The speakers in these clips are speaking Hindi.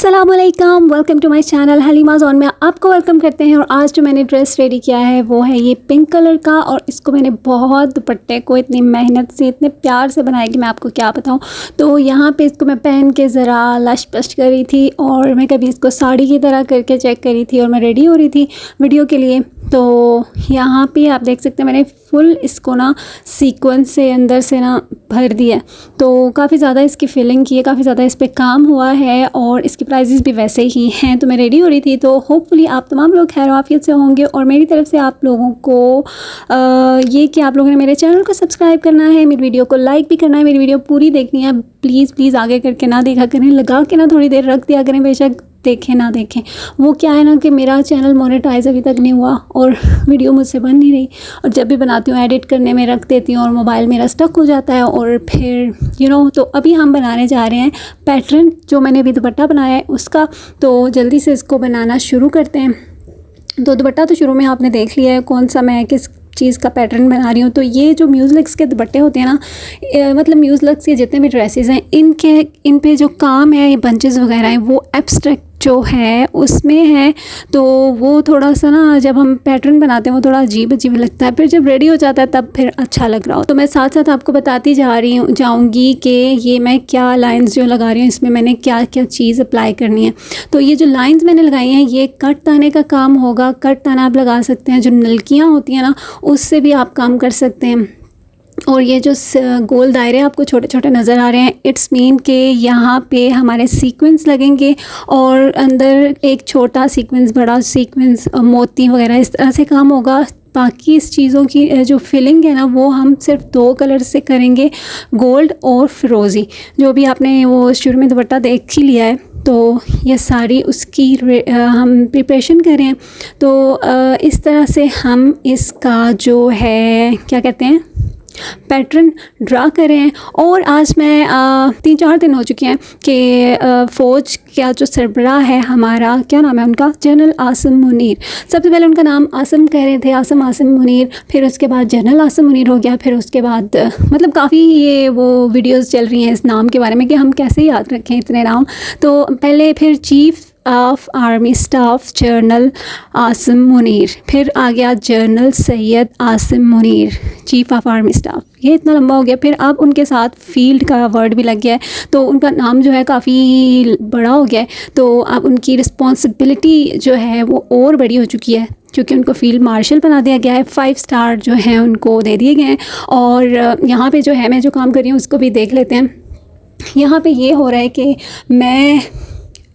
अस्सलामुअलैकुम, welcome to my channel Halima zone में आपको वेलकम करते हैं। और आज जो मैंने ड्रेस रेडी किया है वो है ये पिंक कलर का, और इसको मैंने बहुत दुपट्टे को इतनी मेहनत से इतने प्यार से बनाया कि मैं आपको क्या बताऊं। तो यहाँ पे इसको मैं पहन के ज़रा लश पश कर रही थी, और मैं कभी इसको साड़ी की तरह करके चेक करी थी, और मैं रेडी हो रही थी वीडियो के लिए। तो यहाँ पे आप देख सकते हैं मैंने फुल इसको ना सीक्वेंस से अंदर से ना भर दिया, तो काफ़ी ज़्यादा इसकी फिलिंग की है, काफ़ी ज़्यादा इस पर काम हुआ है, और इसकी प्राइजेस भी वैसे ही हैं। तो मैं रेडी हो रही थी, तो होपफुली आप तमाम लोग खैर आफियत से होंगे। और मेरी तरफ से आप लोगों को ये कि आप लोगों ने मेरे चैनल को सब्सक्राइब करना है, मेरी वीडियो को लाइक भी करना है, मेरी वीडियो पूरी देखनी है। प्लीज़ आगे करके ना देखा करें, लगा के ना थोड़ी देर रख दिया करें, बेशक देखें ना देखें। वो क्या है ना कि मेरा चैनल मोनेटाइज अभी तक नहीं हुआ और वीडियो मुझसे बन नहीं रही, और जब भी बनाती हूँ एडिट करने में रख देती हूँ और मोबाइल मेरा स्टक हो जाता है, और फिर तो अभी हम बनाने जा रहे हैं पैटर्न जो मैंने अभी दुपट्टा बनाया है उसका। तो जल्दी से इसको बनाना शुरू करते हैं। तो दुपट्टा तो शुरू में आपने देख लिया है कौन सा मैं किस चीज़ का पैटर्न बना रही हूँ। तो ये जो म्यूज़लक्स के दुपट्टे होते हैं ना, मतलब म्यूज़लक्स के जितने भी ड्रेसेस हैं इन पे जो काम है, ये बंचेस वगैरह हैं, वो एब्स्ट्रैक्ट जो है उसमें है। तो वो थोड़ा सा ना जब हम पैटर्न बनाते हैं वो थोड़ा अजीब लगता है, फिर जब रेडी हो जाता है तब फिर अच्छा लग रहा हो। तो मैं साथ साथ आपको बताती जाऊँगी कि ये मैं क्या लाइंस जो लगा रही हूँ इसमें मैंने क्या क्या चीज़ अप्लाई करनी है। तो ये जो लाइंस मैंने लगाई हैं ये कट ताने का काम होगा। कट ताना आप लगा सकते हैं, जो नलकियाँ होती हैं ना उससे भी आप काम कर सकते हैं। और ये जो गोल दायरे आपको छोटे छोटे नज़र आ रहे हैं, इट्स मीन के यहाँ पे हमारे सीक्वेंस लगेंगे, और अंदर एक छोटा सीक्वेंस, बड़ा सीक्वेंस, मोती वगैरह इस तरह से काम होगा। बाकी इस चीज़ों की जो फिलिंग है ना वो हम सिर्फ 2 कलर से करेंगे, गोल्ड और फिरोज़ी। जो भी आपने वो शुरू में दुपट्टा देख ही लिया है, तो ये सारी उसकी हम प्रिपरेशन करें। तो इस तरह से हम इसका जो है क्या कहते हैं पैटर्न ड्रा करें। और आज मैं 3-4 दिन हो चुके हैं कि फ़ौज का जो सरबराह है हमारा, क्या नाम है उनका, जनरल आसिम मुनीर। सबसे पहले उनका नाम आसिम कह रहे थे, आसिम मुनीर, फिर उसके बाद जनरल आसिम मुनीर हो गया, फिर उसके बाद मतलब काफ़ी ये वो वीडियोस चल रही हैं इस नाम के बारे में कि हम कैसे याद रखें इतने नाम। तो पहले फिर chief of army staff general Asim Munir, फिर आ गया general Syed Asim Munir, chief of army staff. ये इतना लंबा हो गया। फिर अब उनके साथ फील्ड का वर्ड भी लग गया है, तो उनका नाम जो है काफ़ी बड़ा हो गया है। तो अब उनकी रिस्पॉन्सिबिलिटी जो है वो और बड़ी हो चुकी है, क्योंकि उनको फील्ड मार्शल बना दिया गया है। 5 स्टार जो हैं उनको दे दिए गए हैं। और यहाँ पे जो है मैं जो काम कर रही हूँ उसको भी देख लेते हैं। यहाँ पे ये हो रहा है कि मैं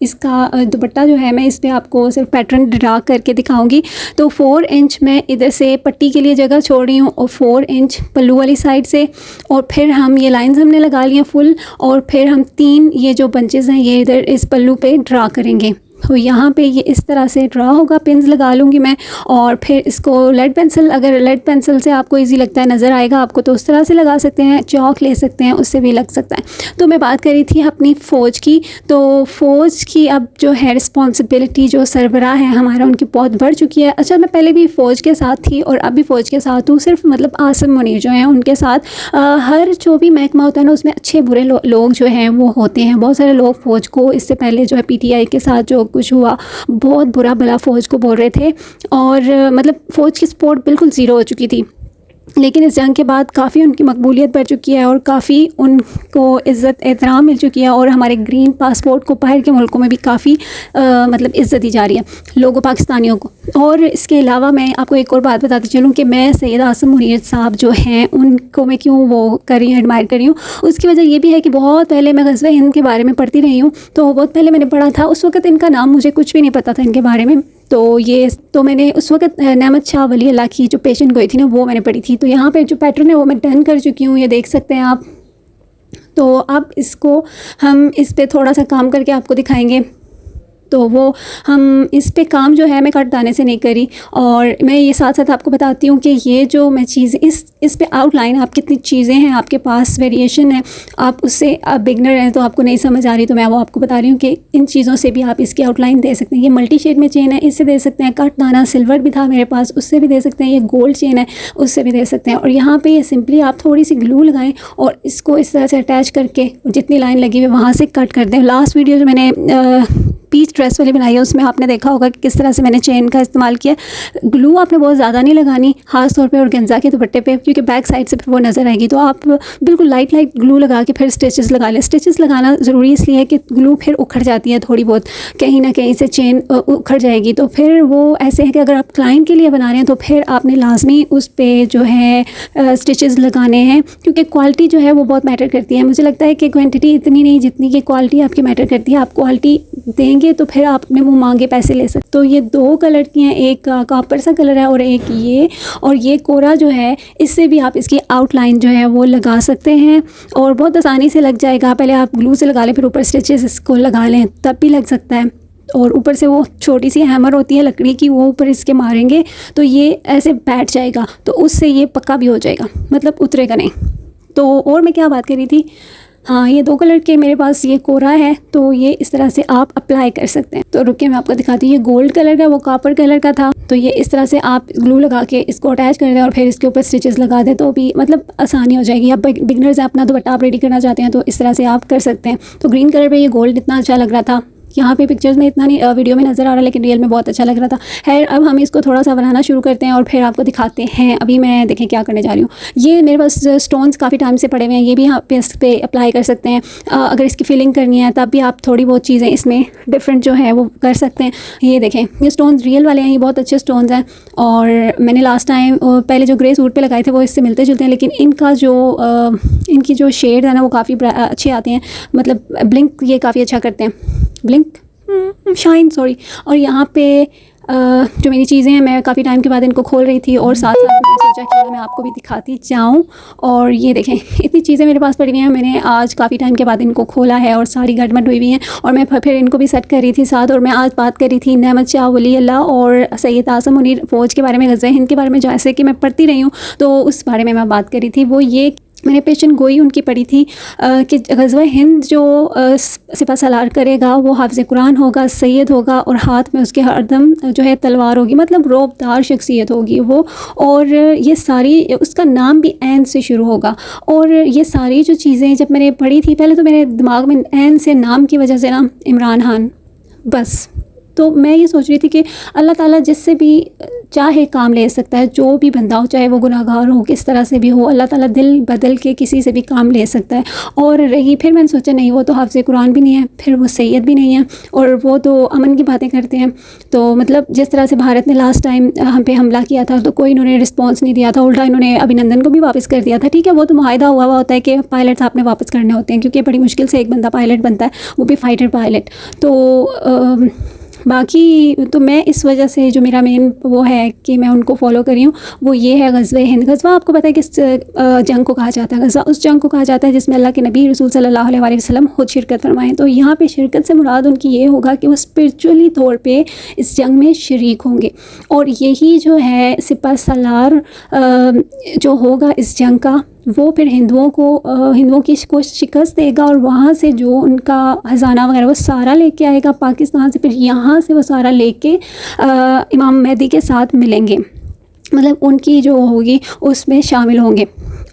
इसका दुपट्टा जो है मैं इस पर आपको सिर्फ पैटर्न ड्रा करके दिखाऊंगी। तो 4 इंच मैं इधर से पट्टी के लिए जगह छोड़ रही हूँ, और 4 इंच पल्लू वाली साइड से, और फिर हम ये लाइंस हमने लगा ली हैं फुल, और फिर हम 3 ये जो बंचेस हैं ये इधर इस पल्लू पे ड्रा करेंगे। तो यहाँ पे ये इस तरह से ड्रा होगा, पिन्स लगा लूँगी मैं। और फिर इसको लेड पेंसिल, अगर लेड पेंसिल से आपको इजी लगता है, नज़र आएगा आपको, तो उस तरह से लगा सकते हैं। चौक ले सकते हैं, उससे भी लग सकता है। तो मैं बात कर रही थी अपनी फ़ौज की। तो फ़ौज की अब जो है रिस्पॉन्सिबिलिटी जो सरबराह है हमारा, उनकी बहुत बढ़ चुकी है। अच्छा, मैं पहले भी फ़ौज के साथ थी और अब भी फ़ौज के साथ हूँ। सिर्फ मतलब आसिम मुनीर जो हैं उनके साथ हर जो भी महकमा होता है ना उसमें अच्छे बुरे लोग जो हैं वो होते हैं। बहुत सारे लोग फ़ौज को इससे पहले जो है PTI के साथ जो कुछ हुआ बहुत बुरा भला फ़ौज को बोल रहे थे, और मतलब फ़ौज की सपोर्ट बिल्कुल ज़ीरो हो चुकी थी। लेकिन इस जंग के बाद काफ़ी उनकी मकबूलियत बढ़ चुकी है, और काफ़ी उनको इज़्ज़त एहतराम मिल चुकी है, और हमारे ग्रीन पासपोर्ट को बाहर के मुल्कों में भी काफ़ी मतलब इज़्ज़त दी जा रही है लोगों पाकिस्तानियों को। और इसके अलावा मैं आपको एक और बात बताती चलूँ कि मैं सैयद आसिम मुनीर साहब जो हैं उनको मैं क्यों वो कर रही हूँ, एडमायर कर रही हूँ। उसकी वजह ये भी है कि बहुत पहले मैं ग़ज़वा हिंद के बारे में पढ़ती रही हूँ, तो बहुत पहले मैंने पढ़ा था। उस वक़्त इनका नाम मुझे कुछ भी नहीं पता था इनके बारे में। तो मैंने उस वक़्त नेमत शाह वली अल्लाह की जो पेशेंट गोई थी ना वो मैंने पढ़ी थी। तो यहाँ पे जो पैटर्न है वो मैं डन कर चुकी हूँ, ये देख सकते हैं आप। तो अब इसको हम इस पे थोड़ा सा काम करके आपको दिखाएंगे। तो वो हम इस पे काम जो है मैं कट दाने से नहीं करी। और मैं ये साथ साथ आपको बताती हूँ कि ये जो मैं चीज़ इस पे आउटलाइन, आप कितनी चीज़ें हैं आपके पास, वेरिएशन है, आप उससे आप बिगनर हैं तो आपको नहीं समझ आ रही, तो मैं वो आपको बता रही हूँ कि इन चीज़ों से भी आप इसकी आउटलाइन दे सकते हैं। ये मल्टी शेड में चेन है, इससे दे सकते हैं। कट दाना सिल्वर भी था मेरे पास, उससे भी दे सकते हैं। ये गोल्ड चेन है, उससे भी दे सकते हैं। और यहाँ पर ये सिंपली आप थोड़ी सी ग्लू लगाएँ और इसको इस तरह से अटैच करके जितनी लाइन लगी हुई वहाँ से कट कर दें। लास्ट वीडियो जो मैंने पीच ड्रेस वाली बनाई है उसमें आपने देखा होगा कि किस तरह से मैंने चेन का इस्तेमाल किया। ग्लू आपने बहुत ज़्यादा नहीं लगानी खास तौर पे ऑर्गेन्जा के दुपट्टे पे, क्योंकि बैक साइड से फिर वो नज़र आएगी। तो आप बिल्कुल लाइट ग्लू लगा के फिर स्टिचेस लगा लें। स्टिचेस लगाना ज़रूरी इसलिए है कि ग्लू फिर उखड़ जाती है थोड़ी बहुत, कहीं ना कहीं से चेन उखड़ जाएगी। तो फिर वो ऐसे है कि अगर आप क्लाइंट के लिए बना रहे हैं तो फिर आपने लाजमी उस पर जो है स्टिचेस लगाने हैं, क्योंकि क्वालिटी जो है वो बहुत मैटर करती है। मुझे लगता है कि क्वांटिटी इतनी नहीं जितनी कि क्वालिटी आपकी मैटर करती है। आप क्वालिटी देंगे तो फिर आप अपने मुँह मांगे पैसे ले सकते। तो ये 2 कलर की हैं, एक कॉपर सा कलर है और एक ये, और ये कोरा जो है इससे भी आप इसकी आउटलाइन जो है वो लगा सकते हैं और बहुत आसानी से लग जाएगा। पहले आप ग्लू से लगा लें, फिर ऊपर स्टिचेस इसको लगा लें, तब भी लग सकता है। और ऊपर से वो छोटी सी हैमर होती है लकड़ी की, वो ऊपर इसके मारेंगे तो ये ऐसे बैठ जाएगा, तो उससे ये पक्का भी हो जाएगा, मतलब उतरेगा नहीं। तो और मैं क्या बात कर रही थी, हाँ, ये 2 कलर के मेरे पास ये कोरा है, तो ये इस तरह से आप अप्लाई कर सकते हैं। तो रुकिए मैं आपको दिखाती हूँ। ये गोल्ड कलर का, वो कॉपर कलर का था। तो ये इस तरह से आप ग्लू लगा के इसको अटैच कर दें और फिर इसके ऊपर स्टिचेस लगा दें, तो भी मतलब आसानी हो जाएगी। आप बिगनर्स हैं, अपना दुपट्टा आप रेडी करना चाहते हैं तो इस तरह से आप कर सकते हैं। तो ग्रीन कलर पर ये गोल्ड इतना अच्छा लग रहा था, यहाँ पे पिक्चर्स में इतना नहीं, वीडियो में नज़र आ रहा, लेकिन रियल में बहुत अच्छा लग रहा था। खैर अब हम इसको थोड़ा सा बनाना शुरू करते हैं और फिर आपको दिखाते हैं। अभी मैं देखें क्या करने जा रही हूँ। ये मेरे पास स्टोन्स काफ़ी टाइम से पड़े हुए हैं, ये भी आप इस पे अप्लाई कर सकते हैं। अगर इसकी फिलिंग करनी है तब भी आप थोड़ी बहुत चीज़ें इसमें डिफरेंट जो है वो कर सकते हैं। ये देखें, ये स्टोन्स रियल वाले हैं, ये बहुत अच्छे स्टोन्स हैं। और मैंने लास्ट टाइम पहले जो ग्रे सूट पर लगाए थे वो इससे मिलते जुलते हैं, लेकिन इनका जो इनकी जो शेड है ना वो काफ़ी अच्छे आते हैं, मतलब ब्लिंक ये काफ़ी अच्छा करते हैं, ब्लिंक शाइन सॉरी। और यहाँ पे जो मेरी चीज़ें हैं, मैं काफ़ी टाइम के बाद इनको खोल रही थी और साथ साथ मैंने सोचा कि मैं आपको भी दिखाती जाऊँ। और ये देखें, इतनी चीज़ें मेरे पास पड़ी हुई हैं, मैंने आज काफ़ी टाइम के बाद इनको खोला है और सारी गड़बड़ हुई हुई हैं और मैं फिर इनको भी सेट कर रही थी साथ। और मैं आज बात कर रही थी नेमत शाह वली अल्लाह और सैयद आज़म मुनीर फ़ौज के बारे में, ग़ज़वा हिंद के बारे में, जैसे कि मैं पढ़ती रही हूँ तो उस बारे में मैं बात कर रही थी। वो ये मैंने पेशन गोई उनकी पढ़ी थी कि ग़ज़वा हिंद जो सिपा सलार करेगा वो हाफ़िज़ कुरान होगा, सैयद होगा और हाथ में उसके हरदम जो है तलवार होगी, मतलब रौबदार शख्सियत होगी वो। और ये सारी, उसका नाम भी ऐन से शुरू होगा। और ये सारी जो चीज़ें जब मैंने पढ़ी थी, पहले तो मेरे दिमाग में ऐन से नाम की वजह से ना इमरान खान, बस। तो मैं ये सोच रही थी कि अल्लाह ताला जिससे भी चाहे काम ले सकता है, जो भी बंदा हो, चाहे वो गुनाहगार हो, किस तरह से भी हो, अल्लाह ताला दिल बदल के किसी से भी काम ले सकता है। और रही फिर मैंने सोचा नहीं, वो तो हाफ़िज़ कुरान भी नहीं है, फिर वो सैयद भी नहीं है और वो तो अमन की बातें करते हैं। तो मतलब जिस तरह से भारत ने लास्ट टाइम हम पे हमला किया था तो कोई इन्होंने रिस्पॉन्स नहीं दिया था, उल्टा इन्होंने अभिनंदन को भी वापस कर दिया था। ठीक है, वो तो मुआहिदा हुआ होता है कि पायलट्स आपने वापस करने होते हैं, क्योंकि बड़ी मुश्किल से एक बंदा पायलट बनता है, वो भी फाइटर पायलट। तो बाकी तो मैं इस वजह से जो मेरा मेन वो है कि मैं उनको फॉलो कर रही हूँ, वो ये है ग़ज़वा हिंद। ग़ज़वा आपको पता है किस जंग को कहा जाता है? ग़ज़वा उस जंग को कहा जाता है जिसमें अल्लाह के नबी रसूल सल्लल्लाहु अलैहि वसल्लम खुद शिरकत फरमाएँ। तो यहाँ पे शिरकत से मुराद उनकी ये होगा कि वो स्पिरिचुअली तौर पे इस जंग में शरीक होंगे। और यही जो है सिपा सलार जो होगा इस जंग का, वो फिर हिंदुओं की को शिकस्त देगा और वहाँ से जो उनका ख़जाना वगैरह वो सारा लेके आएगा पाकिस्तान से, फिर यहाँ से वो सारा लेके इमाम मेहदी के साथ मिलेंगे, मतलब उनकी जो होगी उसमें शामिल होंगे।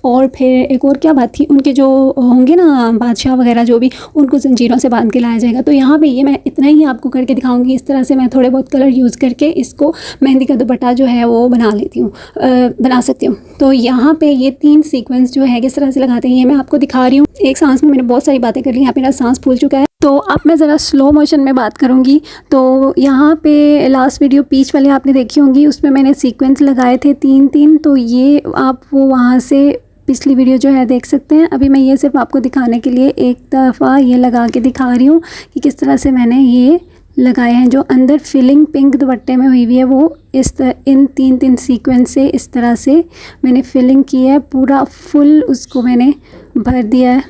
और फिर एक और क्या बात थी, उनके जो होंगे ना बादशाह वगैरह जो भी, उनको जंजीरों से बांध के लाया जाएगा। तो यहाँ पे ये मैं इतना ही आपको करके दिखाऊंगी। इस तरह से मैं थोड़े बहुत कलर यूज़ करके इसको मेहंदी का दुपट्टा जो है वो बना सकती हूँ। तो यहाँ पे ये 3 सीक्वेंस जो है किस तरह से लगाते हैं ये मैं आपको दिखा रही हूँ। एक सांस में मैंने बहुत सारी बातें कर ली, यहाँ पे मेरा सांस फूल चुका है। तो अब मैं ज़रा स्लो मोशन में बात करूँगी। तो यहाँ पे लास्ट वीडियो पीच वाले आपने देखी होंगी, उसमें मैंने सीक्वेंस लगाए थे 3-3। तो ये आप वो वहाँ से पिछली वीडियो जो है देख सकते हैं। अभी मैं ये सिर्फ आपको दिखाने के लिए एक दफ़ा ये लगा के दिखा रही हूँ कि किस तरह से मैंने ये लगाए हैं। जो अंदर फिलिंग पिंक दुपट्टे में हुई हुई है वो इन 3-3 सीक्वेंस से इस तरह से मैंने फिलिंग की है, पूरा फुल उसको मैंने भर दिया है।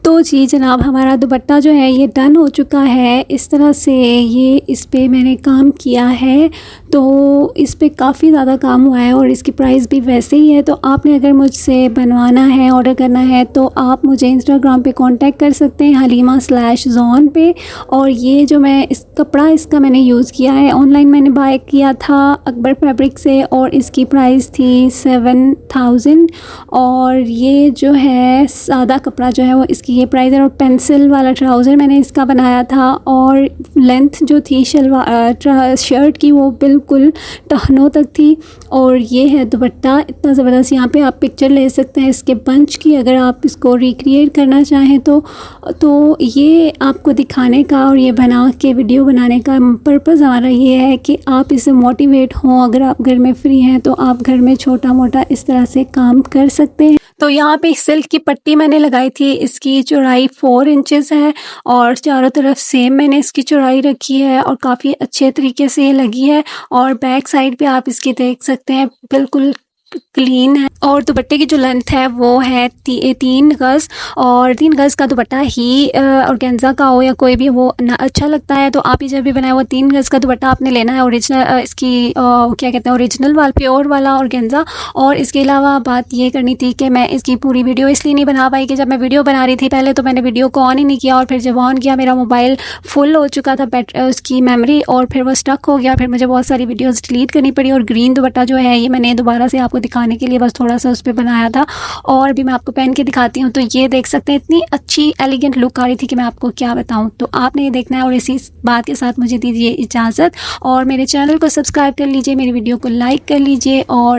तो जी जनाब, हमारा दुपट्टा जो है ये डन हो चुका है। इस तरह से ये इस पे मैंने काम किया है, तो इस पे काफ़ी ज़्यादा काम हुआ है और इसकी प्राइस भी वैसे ही है। तो आपने अगर मुझसे बनवाना है, ऑर्डर करना है, तो आप मुझे इंस्टाग्राम पे कांटेक्ट कर सकते हैं हलीमा/जॉन पे। और ये जो मैं इस कपड़ा इसका मैंने यूज़ किया है, ऑनलाइन मैंने बाय किया था अकबर फैब्रिक से और इसकी प्राइस थी 7000। और ये जो है सादा कपड़ा जो है वो इसकी ये प्राइज़र और पेंसिल वाला ट्राउज़र मैंने इसका बनाया था, और लेंथ जो थी शर्ट की वो बिल्कुल टखनों तक थी। और ये है दुपट्टा, इतना ज़बरदस्त। यहाँ पे आप पिक्चर ले सकते हैं इसके बंच की, अगर आप इसको रिक्रिएट करना चाहें तो ये आपको दिखाने का और ये बना के वीडियो बनाने का पर्पज़ हमारा ये है कि आप इससे मोटिवेट हों। अगर आप घर में फ्री हैं तो आप घर में छोटा मोटा इस तरह से काम कर सकते हैं। तो यहाँ पे सिल्क की पट्टी मैंने लगाई थी, इसकी चौड़ाई 4 इंचेस है और चारों तरफ सेम मैंने इसकी चौड़ाई रखी है और काफ़ी अच्छे तरीके से ये लगी है। और बैक साइड पे आप इसकी देख सकते हैं बिल्कुल क्लीन है। और दुपट्टे की जो लेंथ है वो है 3 गज़, और 3 गज़ का दुपट्टा ही ऑर्गेन्जा का हो या कोई भी वो ना अच्छा लगता है। तो आप ये जब भी बनाए वो 3 गज़ का दुपट्टा आपने लेना है, ओरिजिनल इसकी क्या कहते हैं ओरिजिनल वाला प्योर वाला ऑर्गेन्जा। और इसके अलावा बात ये करनी थी कि मैं इसकी पूरी वीडियो इसलिए नहीं बना पाई कि जब मैं वीडियो बना रही थी पहले तो मैंने वीडियो को ऑन ही नहीं किया, और फिर जब ऑन किया मेरा मोबाइल फुल हो चुका था उसकी मेमोरी, और फिर वो स्टक हो गया। फिर मुझे बहुत सारी वीडियोज़ डिलीट करनी पड़ी। और ग्रीन दुपट्टा जो है ये मैंने दोबारा से आपको दिखाने के लिए बस थोड़ा सा उस पर बनाया था, और भी मैं आपको पहन के दिखाती हूँ। तो ये देख सकते हैं इतनी अच्छी एलिगेंट लुक आ रही थी कि मैं आपको क्या बताऊँ। तो आपने ये देखना है, और इसी बात के साथ मुझे दीजिए इजाज़त, और मेरे चैनल को सब्सक्राइब कर लीजिए, मेरी वीडियो को लाइक कर लीजिए, और